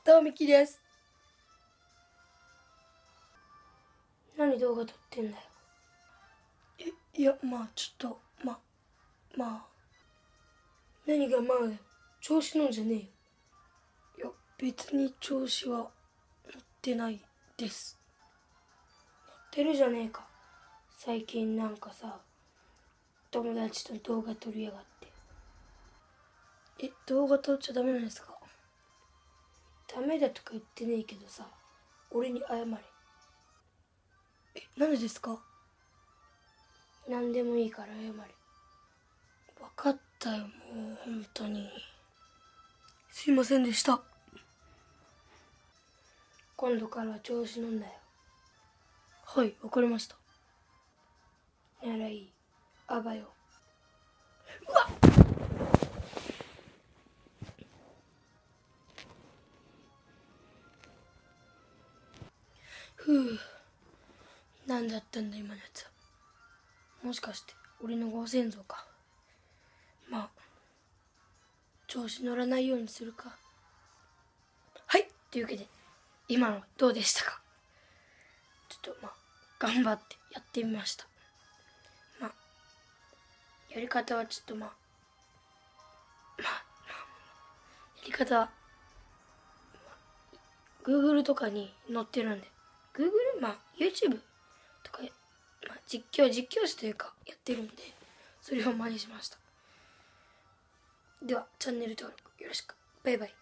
どうみきです。何動画撮ってんだよ。いや、まあちょっとまあ何がまあだよ。調子乗んじゃねえよ。いや別に調子は乗ってないです。乗ってるじゃねえか。最近なんかさ、友達と動画撮りやがって。動画撮っちゃダメなんですか？ダメだとか言ってねえけどさ、俺に謝れ。なんでですか？何でもいいから謝れ。分かったよ、もう本当に。すいませんでした。今度からは調子乗んだよ。はい、わかりました。ならいい。あばよ。うわっ！ふう。何だったんだ今のやつは。もしかして俺のご先祖か。まあ調子乗らないようにするか。はい、というわけで今のどうでしたか？ちょっと頑張ってやってみました。やり方はちょっとやり方はGoogle とかに載ってるんで、Google？ YouTube とか、実況師というかやってるんで、それを真似しました。ではチャンネル登録よろしく。バイバイ。